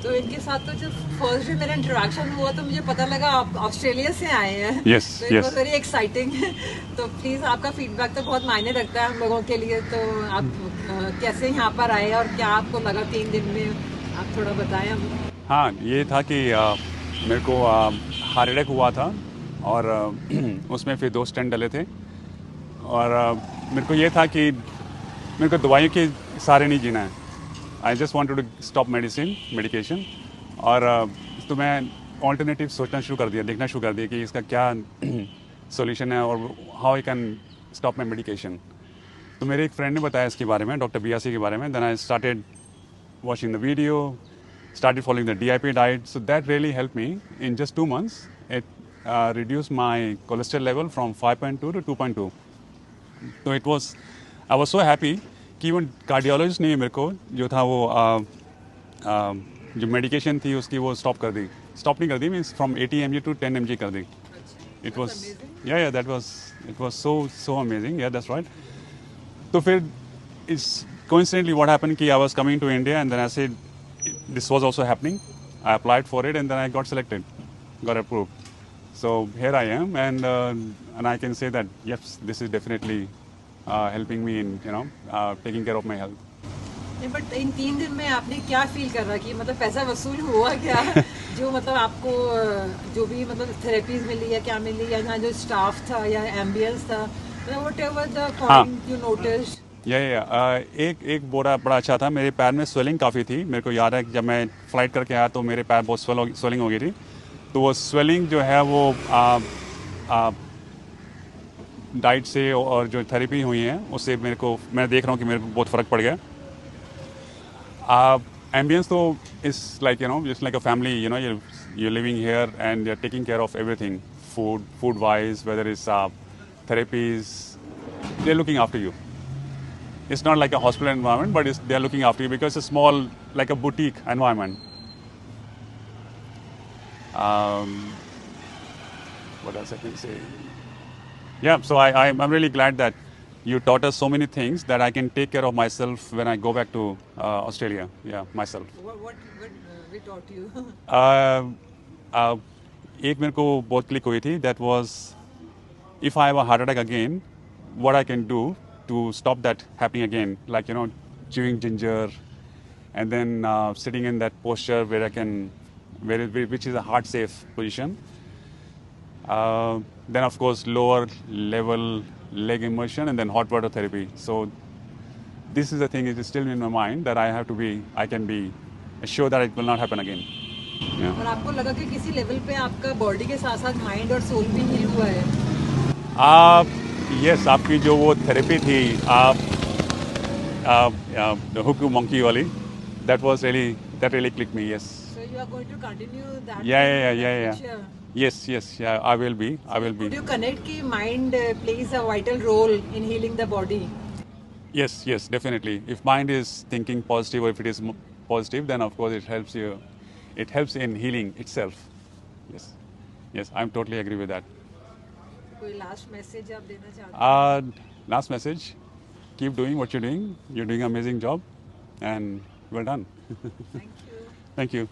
तो इनके साथ तो जब फर्स्ट डे मेरा इंटरेक्शन हुआ तो मुझे पता लगा आप ऑस्ट्रेलिया से आए हैं। Yes, तो it was yes. Very exciting. तो प्लीज़ आपका फीडबैक तो बहुत मायने रखता है हम लोगों के लिए। तो आप कैसे यहाँ पर आए और क्या आपको लगा 3 दिन में, आप थोड़ा बताएं हमें। हाँ, ये था कि मेरे को हार्ट अटैक हुआ था और उसमें फिर 2 स्टेंट डले थे और मेरे को ये था कि मेरे को दवाइयों के सहारे नहीं जीना है। I just wanted to stop medication और तो मैं ऑल्टरनेटिव सोचना शुरू कर दिया, देखना शुरू कर दिया कि इसका क्या सॉल्यूशन है और how I can stop my medication. तो मेरे एक फ्रेंड ने बताया इसके बारे में, डॉक्टर बियासी के बारे में। Then I started watching the video, started following the DIP diet. So that really helped me. In just 2 months, it reduced my cholesterol level from 5.2 to 2.2. So I was so happy कि even cardiologist ने मेरे को जो था वो जो medication थी उसकी वो स्टॉप नहीं कर दी, means from 80 mg to 10 mg कर दी। It was yeah that was it was so amazing, yeah that's right. तो फिर इस coincidentally what happened कि I was coming to India and then I said this was also happening. I applied for it and then I got selected, got approved. So here I am and I can say that yes, this is definitely helping me in taking care of my health. नहीं, but in 3 दिन में आपने क्या feel कर रहा कि मतलब पैसा वसूल हुआ क्या? जो मतलब आपको जो भी मतलब थेरेपीज मिली या क्या मिली, या यहाँ जो स्टाफ था या एम्बियंस था, मतलब whatever the point you noticed. एक बोरा बड़ा अच्छा था। मेरे पैर में स्वेलिंग काफ़ी थी। मेरे को याद है कि जब मैं फ़्लाइट करके आया तो मेरे पैर बहुत स्वेलिंग हो गई थी। तो वो स्वेलिंग जो है वो डाइट से और जो थेरेपी हुई है उससे मैं देख रहा हूँ कि मेरे को बहुत फ़र्क पड़ गया। एम्बियंस तो is like just like a family, you're living here and you're taking care of everything, food wise, whether it's therapies, they're looking after you. It's not like a hospital environment, but they're looking after you because it's a small, like a boutique environment. What else I can say? Yeah, so I'm really glad that you taught us so many things that I can take care of myself when I go back to Australia. Yeah, myself. What we taught you? Uh, एक मेरे को बहुत click हुई थी, that was if I have a heart attack again, what I can do to stop that happening again, like chewing ginger, and then sitting in that posture where which is a heart safe position. Then of course lower level leg immersion and then hot water therapy. So this is the thing, it is still in my mind that I can be assured that it will not happen again. Yeah. और आपको लगा कि किसी level पे आपका body के साथ साथ माइंड और सोल भी हील हुआ है? यस, आपकी जो वो थेरेपी थी हुक मंकी वाली, that really clicked me. Yes. So you are going to continue that? Yeah. Yes, yeah, I will be. Would you connect कि mind plays a vital role in healing the body? Yes, definitely. If mind is thinking positive or if it is positive, then of course it helps you. It helps in healing itself. Yes, I'm totally agree with that. कोई last message आप देना चाहते हैं? Last message, keep doing what you're doing. You're doing an amazing job and well done. Thank you. Thank you.